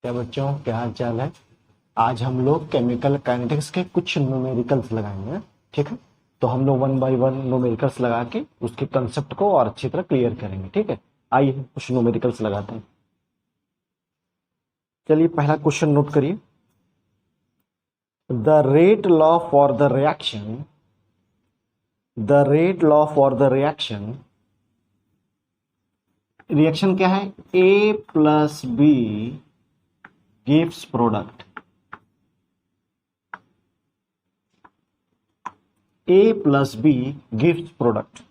क्या बच्चों, क्या हाल चाल है। आज हम लोग केमिकल काइनेटिक्स के कुछ न्यूमेरिकल्स लगाएंगे। ठीक है, तो हम लोग वन बाय वन न्यूमेरिकल्स लगा के उसके कंसेप्ट को और अच्छी तरह क्लियर करेंगे। ठीक है, आइए कुछ न्यूमेरिकल्स लगाते हैं। चलिए पहला क्वेश्चन नोट करिए। The rate law for the reaction reaction क्या है? A plus B gives product. A plus B gives product.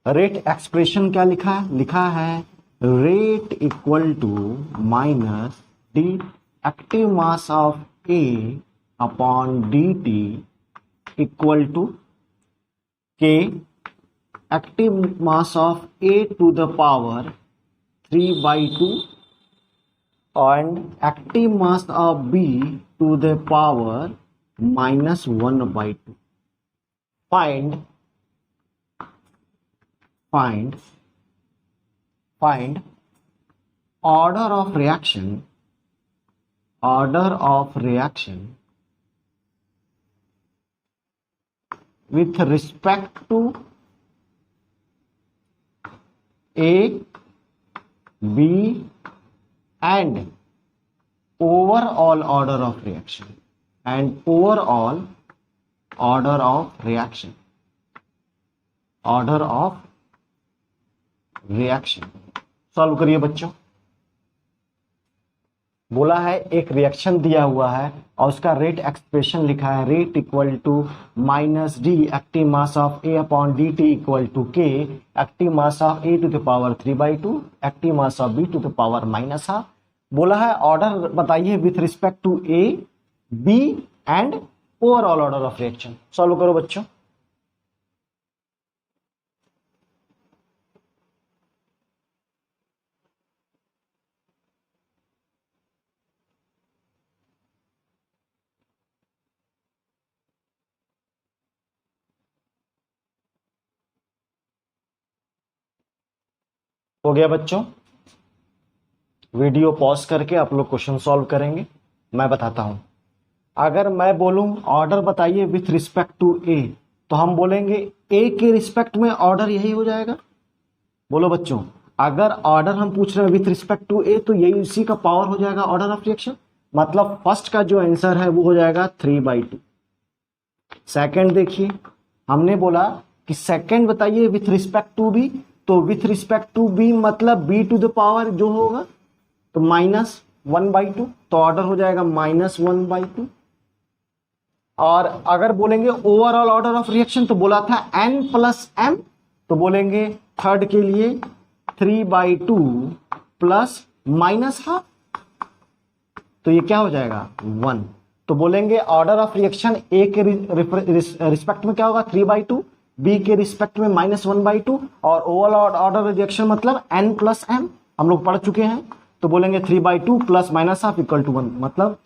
Rate expression क्या लिखा है rate equal to minus d active mass of A upon d t equal to k active mass of A to the power 3/2 and active mass of B to the power -1/2. Find order of reaction with respect to A, B and overall order of reaction solve करिए बच्चों। बोला है एक reaction दिया हुआ है और उसका रेट एक्सप्रेशन लिखा है rate equal to minus d active mass of A upon d t equal to k active mass of A to the power 3/2 active mass of B to the power -1/2। बोला है order बताइए with respect to A, B and overall order of reaction. Solve करो बच्चों। हो गया बच्चों? Video pause करके आप लोग क्वेश्चन सॉल्व करेंगे। मैं बताता हूं। अगर मैं बोलूं ऑर्डर बताइए विथ रिस्पेक्ट टू ए, तो हम बोलेंगे ए के रिस्पेक्ट में ऑर्डर यही हो जाएगा। बोलो बच्चों, अगर ऑर्डर हम पूछ रहे हैं विथ रिस्पेक्ट टू ए तो यही उसी का पावर हो जाएगा ऑर्डर ऑफ रिएक्शन। मतलब फर्स्ट का जो आंसर है वो हो जाएगा 3/2। सेकंड देखिए, हमने बोला कि सेकंड बताइए विथ रिस्पेक्ट टू बी, तो विथ रिस्पेक्ट टू बी मतलब बी टू द पावर जो होगा तो -1/2, तो ऑर्डर हो जाएगा -1/2। और अगर बोलेंगे ओवरऑल ऑर्डर ऑफ रिएक्शन तो बोला था n+m, तो बोलेंगे थर्ड के लिए 3/2 प्लस -1/2, तो ये क्या हो जाएगा 1। तो बोलेंगे ऑर्डर ऑफ रिएक्शन ए के रिस्पेक्ट में क्या होगा 3/2, बी के रिस्पेक्ट में -1/2 और ओवरऑल ऑर्डर रिएक्शन मतलब n+m हम लोग पढ़ चुके हैं। तो बोलेंगे 3/2 प्लस -1/2 इक्वल टू 1, मतलब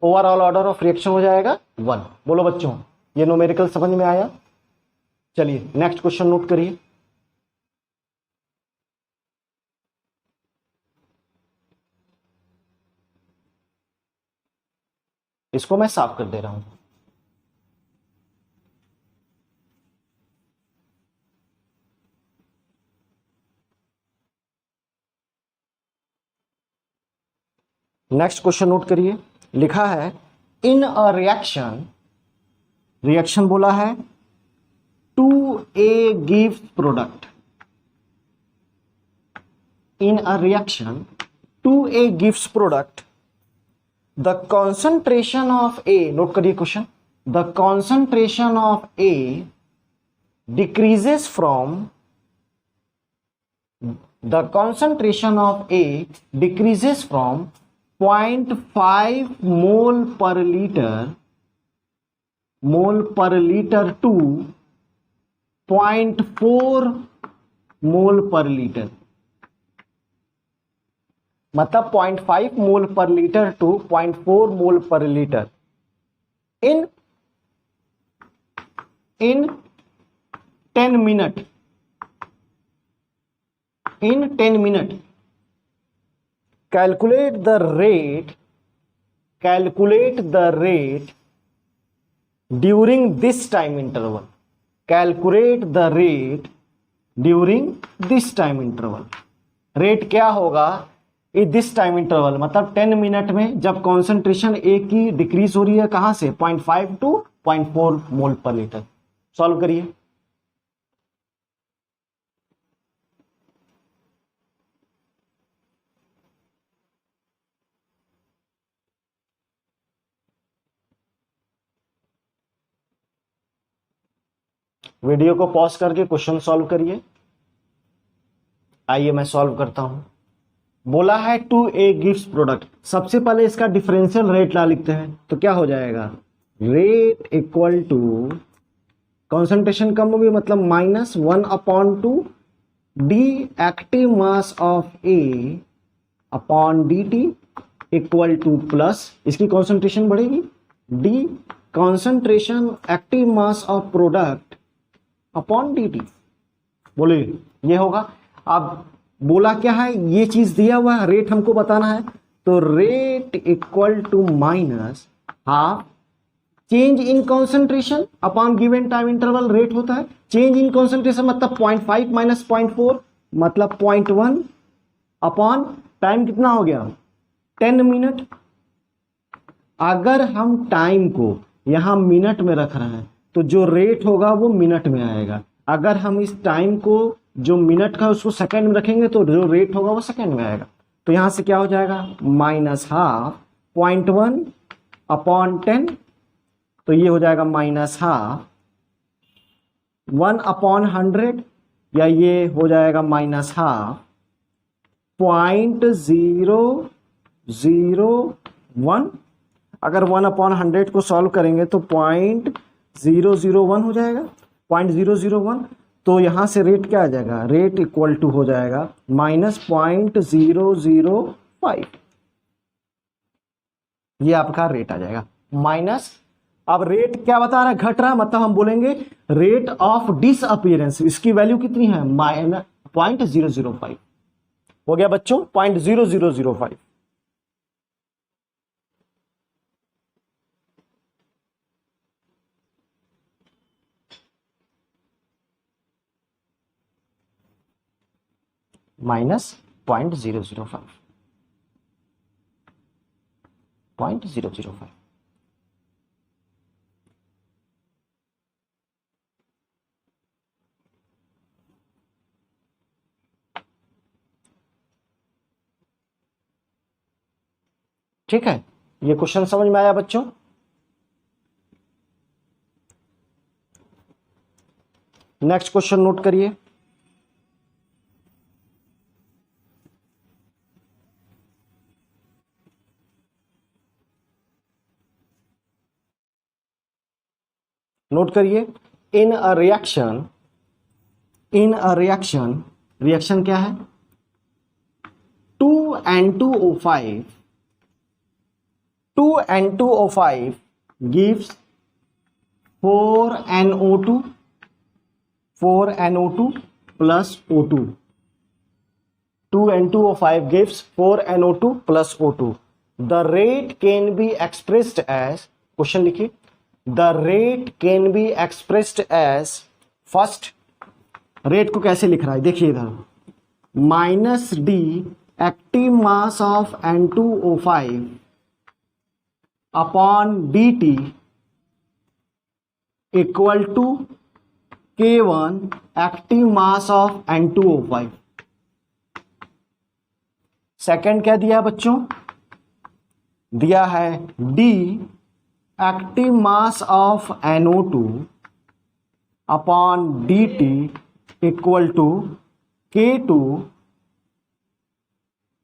ओवरऑल ऑर्डर ऑफ रिएक्शन हो जाएगा 1। बोलो बच्चों, ये न्यूमेरिकल समझ में आया? चलिए नेक्स्ट क्वेश्चन नोट करिए। इसको मैं साफ कर दे रहा हूं। नेक्स्ट क्वेश्चन नोट करिए। लिखा है इन अ रिएक्शन बोला है 2A gives product. In a reaction 2A gives product, the concentration of A, note करिए question, the concentration of A decreases from the concentration of A decreases from 0.5 mole per liter to 0.4 मोल पर litre. मतलब 0.5 मोल पर litre to 0.4 मोल पर litre in 10 minute. In 10 minute calculate the rate during this time interval, calculate the rate during this time interval. Rate क्या होगा this time interval, मतलब 10 minute में जब concentration ए की डिक्रीज हो रही है कहां से 0.5 टू 0.4 मोल पर लीटर। सॉल्व करिए। वीडियो को पॉज करके क्वेश्चन सॉल्व करिए। आइए मैं सॉल्व करता हूं। बोला है टू ए गिव्स प्रोडक्ट, सबसे पहले इसका डिफरेंशियल रेट ला लिखते हैं, तो क्या हो जाएगा रेट इक्वल टू कॉन्सेंट्रेशन कम होगी मतलब -1/2 d active mass of A upon d t equal to plus इसकी कॉन्सेंट्रेशन बढ़ेगी D concentration active mass of product upon d t. बोलिए ये होगा। अब बोला क्या है, ये चीज दिया हुआ है, रेट हमको बताना है, तो rate equal to minus half change in concentration upon given time interval. Rate होता है चेंज इन कॉन्सेंट्रेशन मतलब 0.5 माइनस 0.4 मतलब 0.1 अपॉन टाइम कितना हो गया 10 मिनट। अगर हम टाइम को यहां मिनट में रख रहे हैं तो जो रेट होगा वो मिनट में आएगा। अगर हम इस टाइम को जो मिनट का उसको सेकंड में रखेंगे तो जो रेट होगा वो सेकंड में आएगा। तो यहां से क्या हो जाएगा -1/2 0.1 अपॉन 10, तो ये हो जाएगा -1/2 1/100 या ये हो जाएगा -1/2 0.001। अगर 1/100 को सॉल्व करेंगे तो 0.001 हो जाएगा 0.001। तो यहां से रेट क्या आ जाएगा, रेट इक्वल टू हो जाएगा -0.005। ये आपका रेट आ जाएगा माइनस। अब रेट क्या बता रहा है, घट रहा है, मतलब हम बोलेंगे रेट ऑफ डिसअपीयरेंस, इसकी वैल्यू कितनी है -0.005 हो गया बच्चों 0.0005। -0.005 0.005। ठीक है, ये क्वेश्चन समझ में आया बच्चों। नेक्स्ट क्वेश्चन नोट करिए। नोट करिए इन अ रिएक्शन क्या है 2N2O5 gives 4NO2 plus O2। 2N2O5 gives 4NO2 plus O2। The rate can be expressed as, question लिखिए, the rate can be expressed as, first rate को कैसे लिख रहा है देखिए इधर, -D active mass of N2O5 upon dt equal to K1 active mass of N2O5। Second क्या दिया बच्चों, दिया है D active mass of NO2 upon dt equal to K2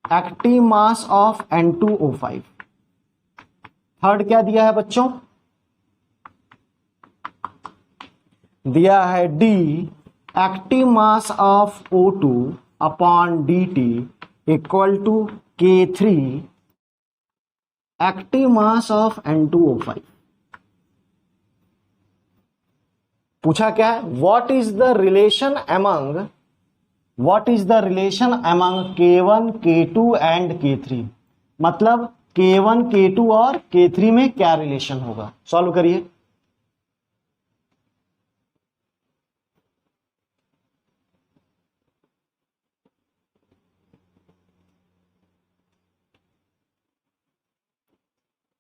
active mass of N2O5। Third क्या दिया है बच्चों, दिया है D active mass of O2 upon dt equal to K3 active mass of N2O5। पूछा क्या है, what is the relation among what is the relation among K1 K2 and K3, मतलब K1 K2 और K3 में क्या relation होगा। Solve करिए।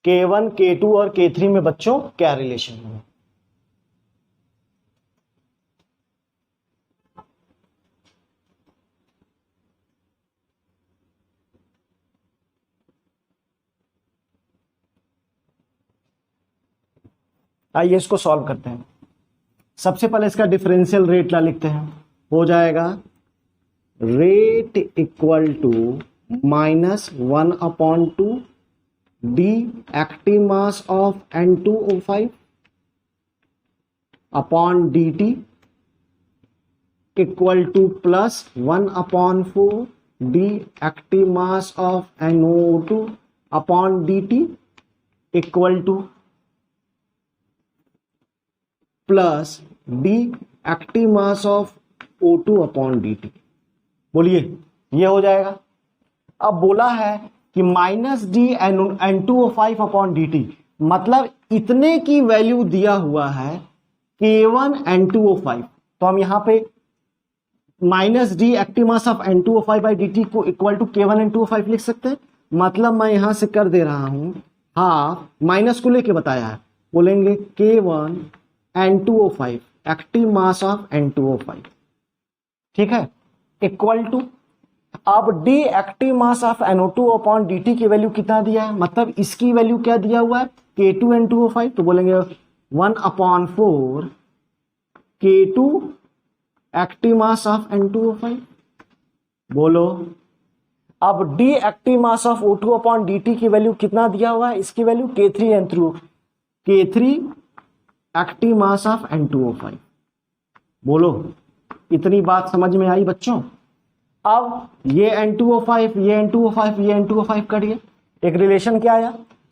K1 K2 और K3 में बच्चों क्या रिलेशन होगा। आइए इसको सॉल्व करते हैं। सबसे पहले इसका डिफरेंशियल रेट ला लिखते हैं। हो जाएगा rate equal to -1/2 d active mass of N2O5 upon d t equal to +1/4 d active mass of NO2 upon d t equal to plus d active mass of O2 upon d t. बोलिए ये हो जाएगा। अब बोला है कि -d upon d T, मतलब इतने की वैल्यू दिया हुआ है K1 N2O5, तो हम यहां पे -d active mass of N2O5 by D T को इक्वल टू K1 N2O5 लिख सकते हैं। मतलब मैं यहां से कर दे रहा हूं हाफ, माइनस को लेके बताया है, बोलेंगे K1 N2O5 active mass of N2O5, ठीक है, इक्वल टू, अब D active mass of NO2 upon d T की वैल्यू कितना दिया है, मतलब इसकी वैल्यू क्या दिया हुआ है K2 N2O5, तो बोलेंगे 1/4 K2 active mass of N2O5। बोलो अब D active mass of O2 upon d T की वैल्यू कितना दिया हुआ है, इसकी value K3 active mass of N2O5। बोलो इतनी बात समझ में आई बच्चों। अब ये N2O5 ये N2O5 ये N2O5 करिए, एक रिलेशन क्या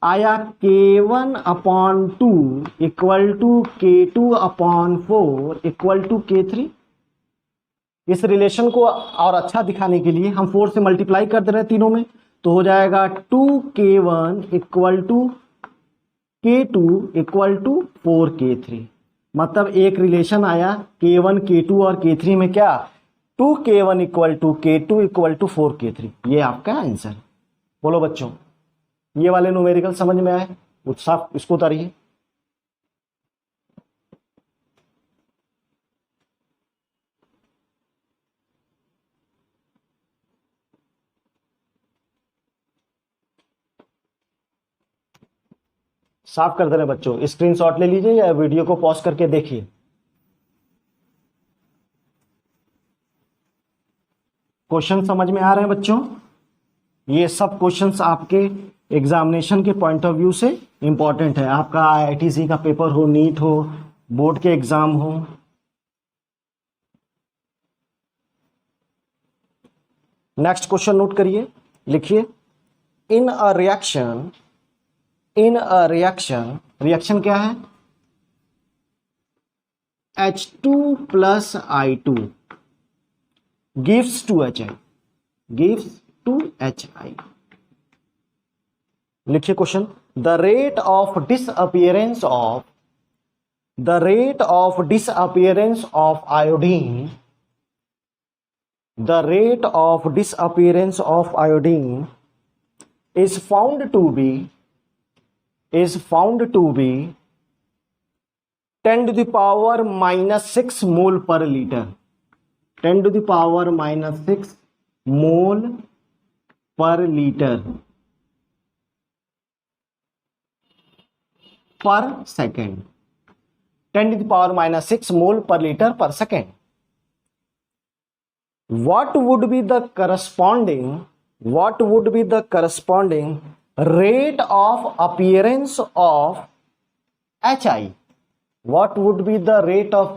आया K1/2 equal to K2/4 equal to K3। इस रिलेशन को और अच्छा दिखाने के लिए हम 4 से मल्टीप्लाई कर दे रहे हैं तीनों में, तो हो जाएगा 2K1 equal to K2 equal to 4K3। मतलब एक रिलेशन आया K1 K2 और K3 में क्या 2K1 equal to K2 equal to 4K3। ये आपका आंसर। बोलो बच्चों ये वाले न्यूमेरिकल समझ में आए, उत्साह इसको उतारिए। साफ कर दे रहे बच्चों, स्क्रीनशॉट ले लीजिए या वीडियो को पॉज करके देखिए। क्वेश्चन समझ में आ रहे हैं बच्चों। ये सब क्वेश्चंस आपके एग्जामिनेशन के पॉइंट ऑफ व्यू से इंपॉर्टेंट है। आपका IITC का पेपर हो, नीट हो, बोर्ड के एग्जाम हो। नेक्स्ट क्वेश्चन नोट करिए, लिखिए इन अ रिएक्शन क्या है H2 plus I2 gives to HI। लिखिए question, the rate of disappearance of iodine, the rate of disappearance of iodine is found to be 10 to the power -6 mole per liter, 10 to the power -6 mole per liter per second, 10 to the power -6 mole per liter per second. What would be the corresponding rate of appearance of HI? What would be the rate of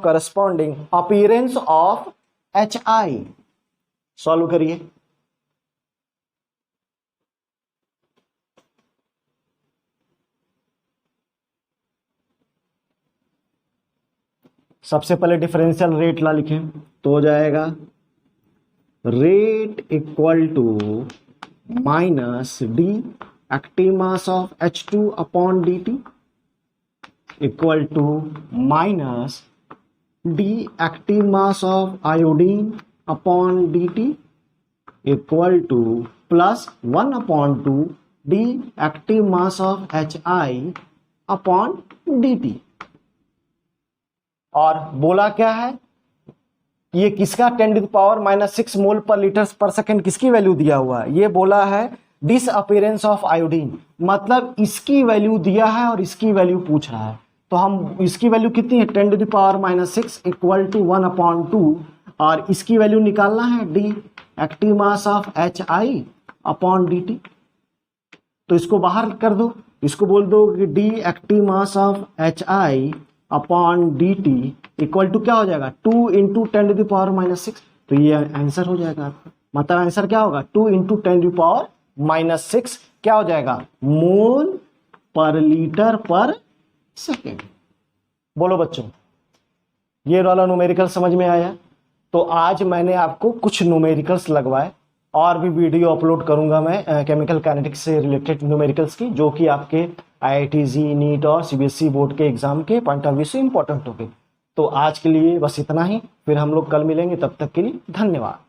corresponding appearance of HI? Solve करिए। सबसे पहले differential rate ला लिखें तो हो जाएगा rate equal to minus d active mass of H2 upon dt equal to minus d active mass of iodine upon dt equal to plus 1/2 d active mass of HI upon dt। और बोला क्या है, ये किसका 10⁻⁻6 मोल पर litre पर second किसकी value दिया हुआ है, ये बोला है डिसअपीयरेंस ऑफ आयोडीन, मतलब इसकी वैल्यू दिया है और इसकी वैल्यू पूछ रहा है। तो हम इसकी वैल्यू कितनी है 10⁻⁻6 इक्वल टू 1/2 और इसकी वैल्यू निकालना है D active mass of HI upon dt। तो इसको बाहर कर दो, इसको बोल दो कि d active mass of HI upon dt equal to क्या हो जाएगा 2 × 10⁻⁻6। तो ये आंसर हो जाएगा आपका, मतलब आंसर क्या होगा 2 × 10⁻⁻6 क्या हो जाएगा मोल पर लीटर पर सेकेंड। बोलो बच्चों, ये वाला न्यूमेरिकल समझ में आया? तो आज मैंने आपको कुछ न्यूमेरिकल्स लगवाए और भी वीडियो अपलोड करूंगा मैं केमिकल काइनेटिक्स से रिलेटेड न्यूमेरिकल्स की, जो कि आपके IIT JEE नीट और CBSE बोर्ड के एग्जाम के पॉइंट ऑफ व्यू से इंपॉर्टेंट होंगे। तो आज के लिए बस इतना ही, फिर हम लोग कल मिलेंगे, तब तक के लिए धन्यवाद।